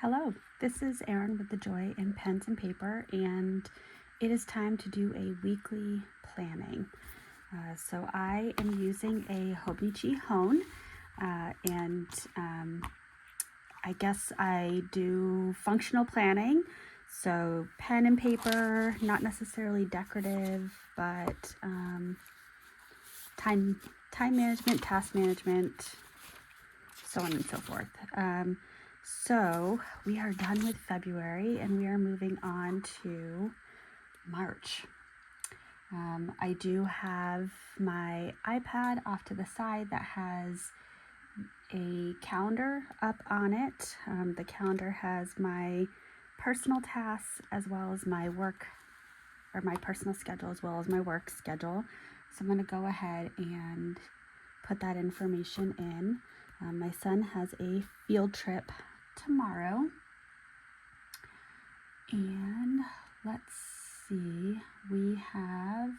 Hello, this is Erin with The Joy in Pens and Paper, and it is time to do a weekly planning. So I am using a Hobonichi Hone, and I guess I do functional planning. So pen and paper, not necessarily decorative, but time management, task management, so on and so forth. So we are done with February and we are moving on to March. I do have my iPad off to the side that has a calendar up on it. The calendar has my personal tasks as well as my work, or my personal schedule as well as my work schedule. So I'm going to go ahead and put that information in. My son has a field trip tomorrow, and let's see, we have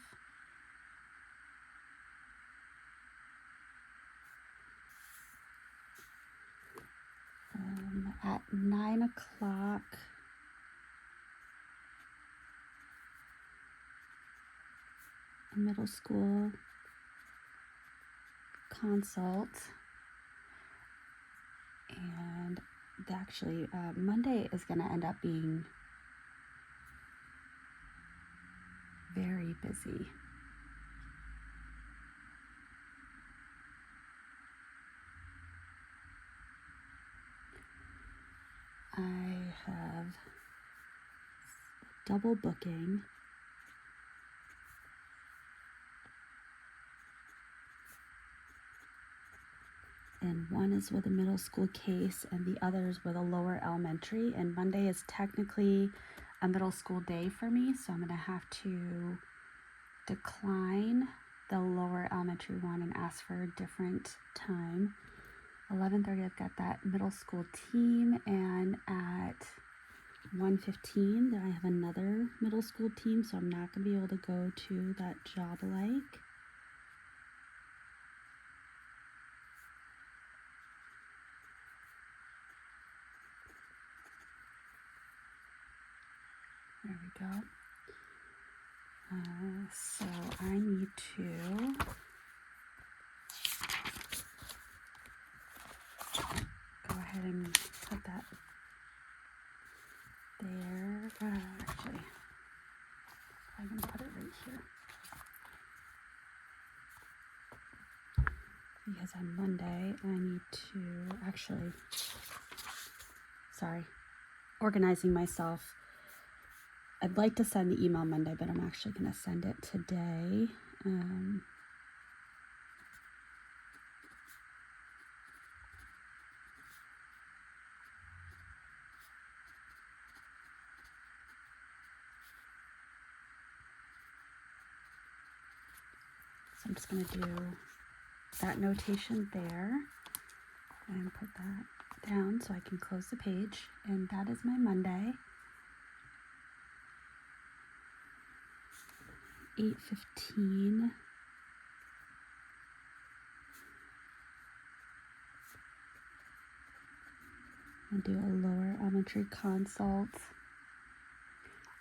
at 9 o'clock a middle school consult, and actually Monday is going to end up being very busy. I have double booking and one is with a middle school case and the other is with a lower elementary, and Monday is technically a middle school day for me, so I'm going to have to decline the lower elementary one and ask for a different time. 11:30 I've got that middle school team, and at 1:15 I have another middle school team, so I'm not going to be able to go to that job like. There we go. So I need to go ahead and put that there. Actually, I'm going to put it right here. Because on Monday I need to organizing myself. I'd like to send the email Monday, but I'm actually going to send it today. So I'm just going to do that notation there and put that down so I can close the page. And that is my Monday. 8:15. I'll do a lower elementary consult.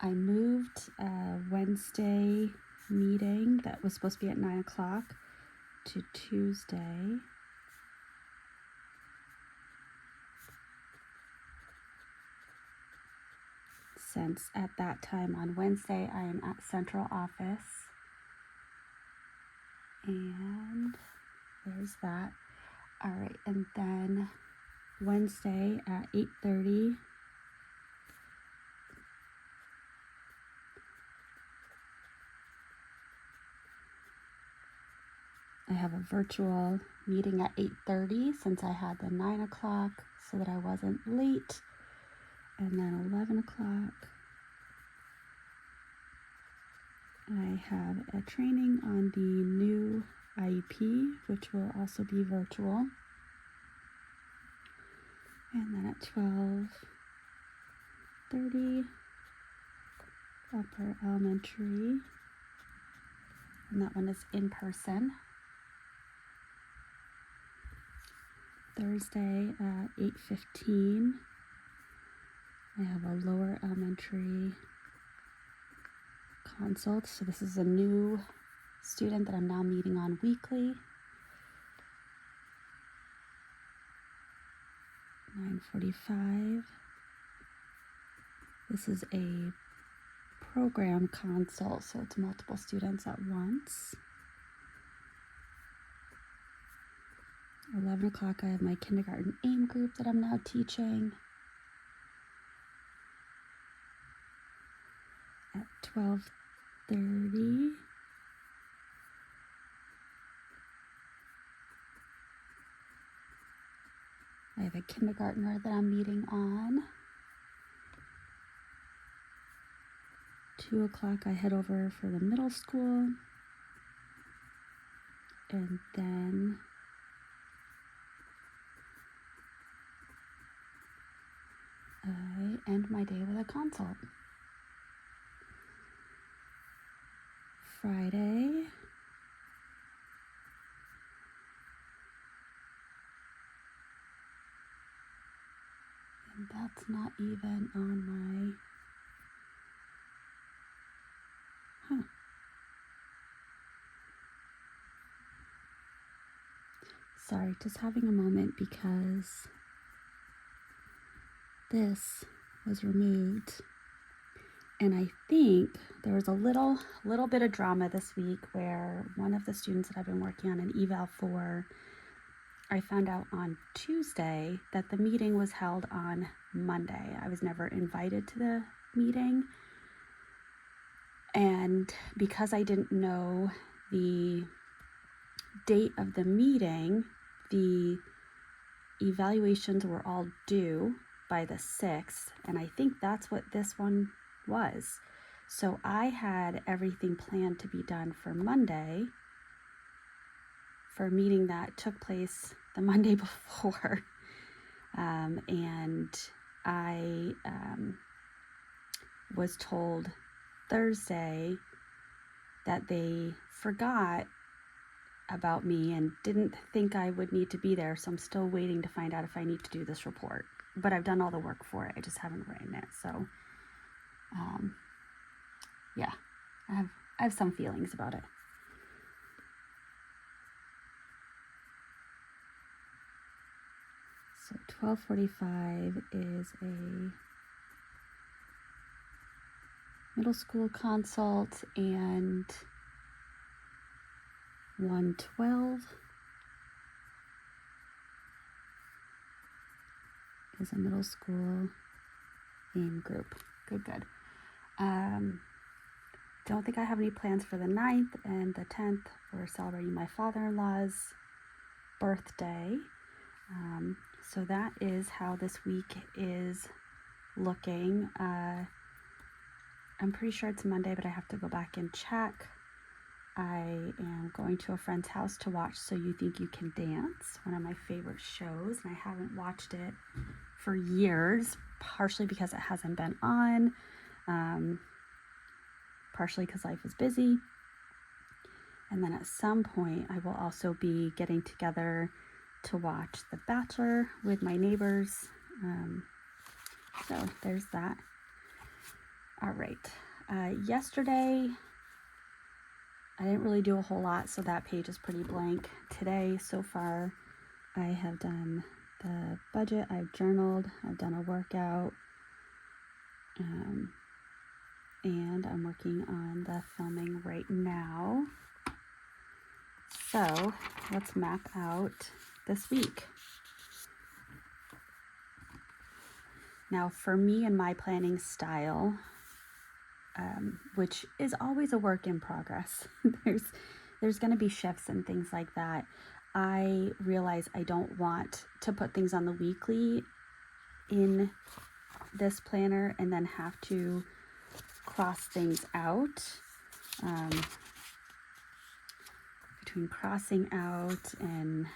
I moved a Wednesday meeting that was supposed to be at 9 o'clock to Tuesday. Since at that time on Wednesday I am at central office. And there's that. All right, and then Wednesday at 8:30 I have a virtual meeting at 8:30 since I had the 9 o'clock so that I wasn't late. And then 11 o'clock I have a training on the new IEP, which will also be virtual. And then at 12:30 upper elementary, and that one is in person. Thursday at 8:15 I have a lower elementary consult. So this is a new student that I'm now meeting on weekly. 9:45. This is a program consult, so it's multiple students at once. 11 o'clock, I have my kindergarten AIM group that I'm now teaching. At 12:30, I have a kindergartner that I'm meeting on. 2 o'clock, I head over for the middle school. And then I end my day with a consult. Friday, and that's not even on my, Sorry, just having a moment because this was removed. And I think there was a little bit of drama this week where one of the students that I've been working on an eval for, I found out on Tuesday that the meeting was held on Monday. I was never invited to the meeting. And because I didn't know the date of the meeting, the evaluations were all due by the 6th, and I think that's what this one was. So I had everything planned to be done for Monday for a meeting that took place the Monday before. And I was told Thursday that they forgot about me and didn't think I would need to be there, so I'm still waiting to find out if I need to do this report. But I've done all the work for it, I just haven't written it. So yeah, I have some feelings about it. So 12:45 is a middle school consult, and 1:12 is a middle school AIM group. Good. Don't think I have any plans for the 9th and the 10th. We're celebrating my father-in-law's birthday. So that is how this week is looking. I'm pretty sure it's Monday, but I have to go back and check. I am going to a friend's house to watch So You Think You Can Dance, one of my favorite shows, and I haven't watched it for years, partially because it hasn't been on, partially because life is busy. And then at some point, I will also be getting together to watch The Bachelor with my neighbors. So there's that. All right. Yesterday, I didn't really do a whole lot, so that page is pretty blank. Today, so far, I have done the budget, I've journaled, I've done a workout, and I'm working on the filming right now. So let's map out this week. Now, for me and my planning style, which is always a work in progress, there's going to be shifts and things like that. I realize I don't want to put things on the weekly in this planner and then have to cross things out. Between crossing out and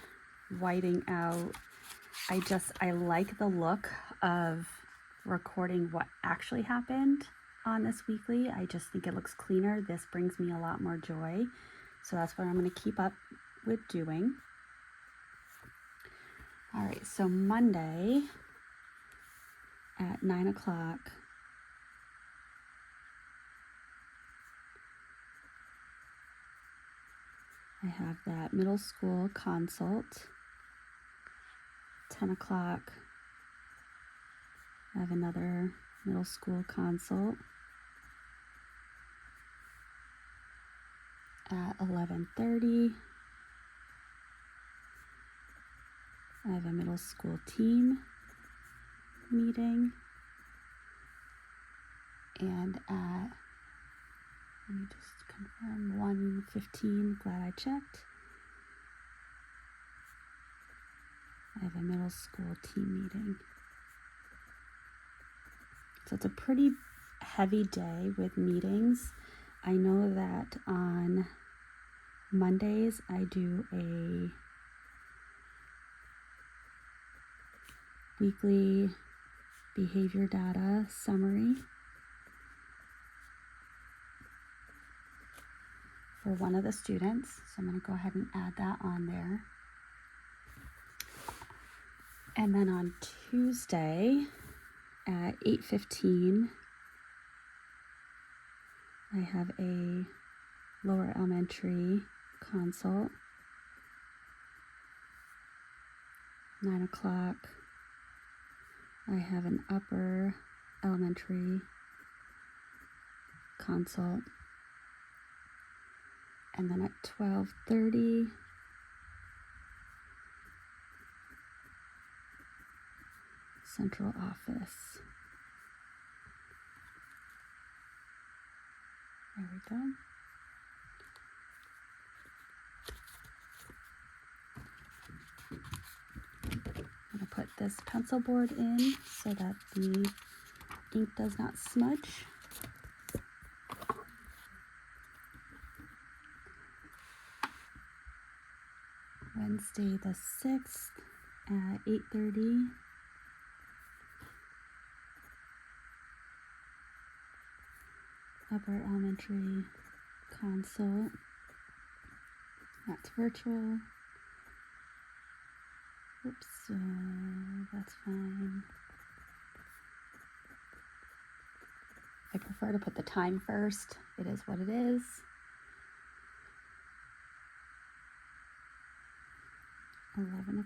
whiting out, I like the look of recording what actually happened on this weekly. I just think it looks cleaner. This brings me a lot more joy. So that's what I'm going to keep up with doing. All right, so Monday at 9 o'clock, I have that middle school consult. 10 o'clock, I have another middle school consult. At 11:30, I have a middle school team meeting. And at, let me just confirm, 1:15, glad I checked, I have a middle school team meeting. So it's a pretty heavy day with meetings. I know that on Mondays I do a weekly behavior data summary for one of the students. So I'm going to go ahead and add that on there. And then on Tuesday at 8:15, I have a lower elementary consult. 9 o'clock, I have an upper elementary consult. And then at 12:30, central office. There we go. I'm going to put this pencil board in so that the ink does not smudge. Wednesday the 6th at 8:30. Upper elementary consult. That's virtual. Oops, that's fine. I prefer to put the time first. It is what it is. $11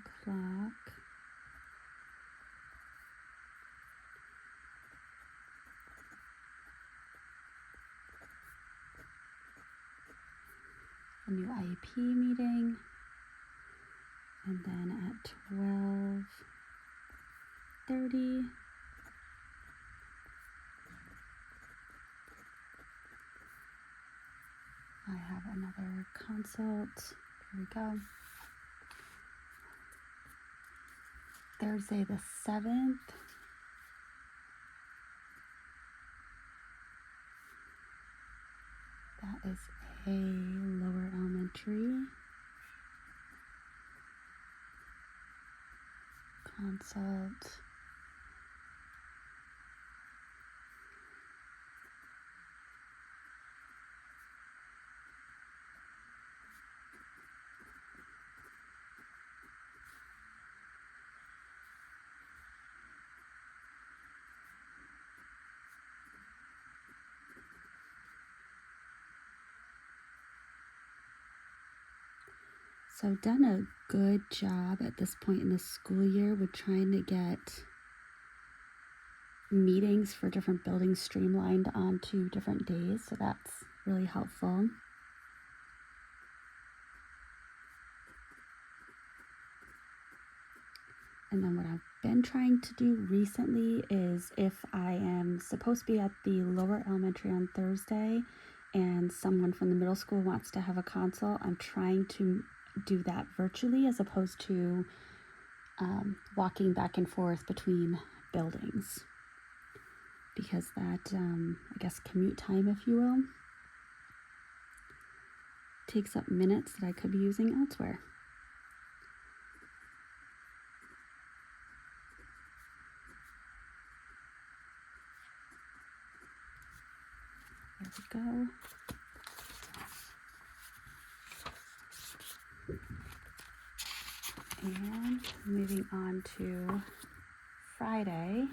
a new IEP meeting, and then at 12:30 I have another consult. Here we go. Thursday the 7th, that is a lower elementary consult. So I've done a good job at this point in the school year with trying to get meetings for different buildings streamlined onto different days. So that's really helpful. And then what I've been trying to do recently is if I am supposed to be at the lower elementary on Thursday and someone from the middle school wants to have a consult, I'm trying to do that virtually as opposed to walking back and forth between buildings, because that, I guess, commute time, if you will, takes up minutes that I could be using elsewhere. There we go. And moving on to Friday,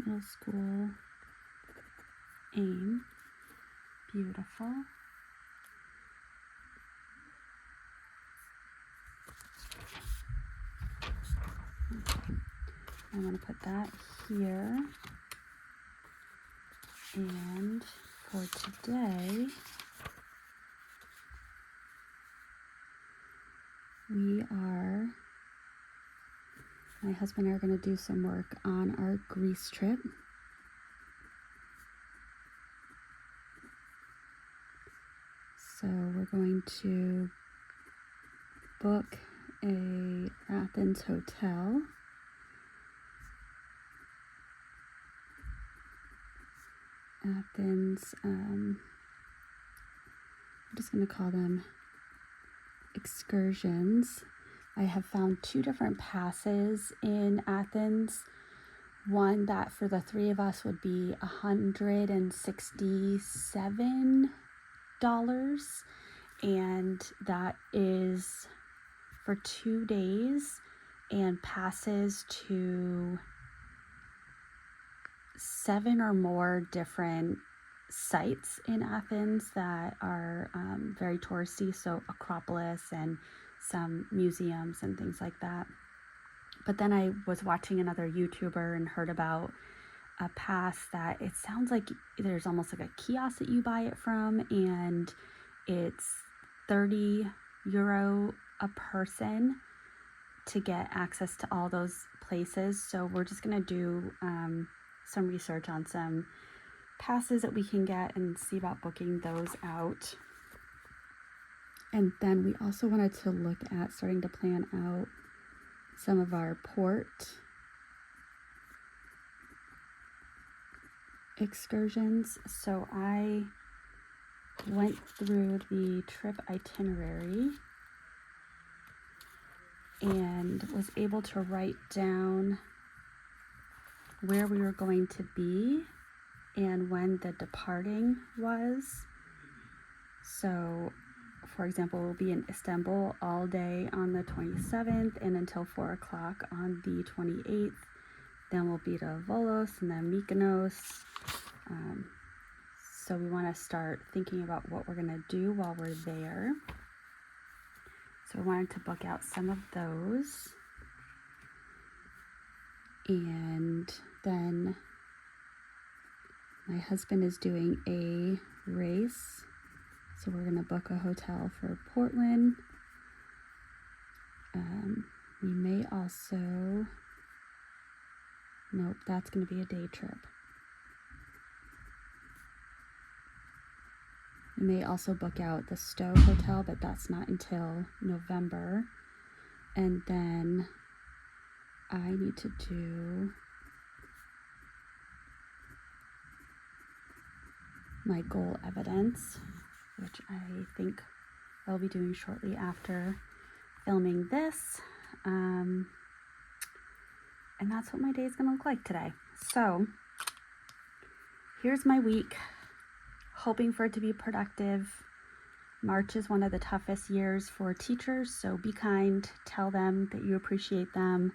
middle school, AIM. Beautiful. Okay. I'm going to put that here. And for today, my husband and I are going to do some work on our Greece trip. So we're going to book a Athens hotel. Athens, I'm just going to call them excursions. I have found 2 different passes in Athens. One that for the 3 of us would be $167, and that is for 2 days and passes to 7 or more different sites in Athens that are very touristy, so Acropolis and some museums and things like that. But then I was watching another YouTuber and heard about a pass that it sounds like there's almost like a kiosk that you buy it from, and it's €30 a person to get access to all those places. So we're just going to do some research on some passes that we can get and see about booking those out. And then we also wanted to look at starting to plan out some of our port excursions. So I went through the trip itinerary and was able to write down where we were going to be and when the departing was. So, for example, we'll be in Istanbul all day on the 27th and until 4 o'clock on the 28th. Then we'll be to Volos and then Mykonos. So we want to start thinking about what we're going to do while we're there. So I wanted to book out some of those. And then my husband is doing a race. So we're going to book a hotel for Portland. We may also... Nope, that's going to be a day trip. We may also book out the Stowe Hotel, but that's not until November. And then I need to do my goal evidence, which I think I'll be doing shortly after filming this. And that's what my day is going to look like today. So here's my week. Hoping for it to be productive. March is one of the toughest years for teachers, so be kind. Tell them that you appreciate them.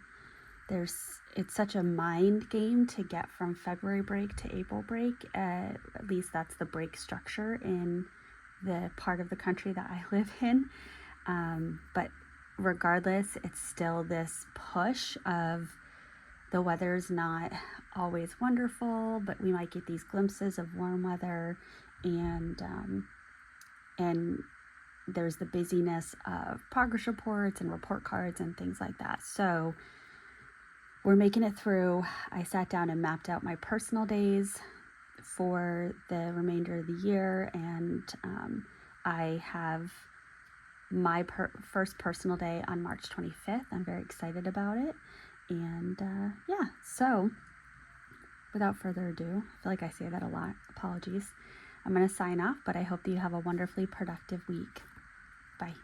It's such a mind game to get from February break to April break. At least that's the break structure in the part of the country that I live in. But regardless, it's still this push of the weather's not always wonderful, but we might get these glimpses of warm weather, and there's the busyness of progress reports and report cards and things like that. So we're making it through. I sat down and mapped out my personal days for the remainder of the year, and I have my first personal day on March 25th. I'm very excited about it. And yeah, so without further ado, I feel like I say that a lot. Apologies. I'm going to sign off, but I hope that you have a wonderfully productive week. Bye.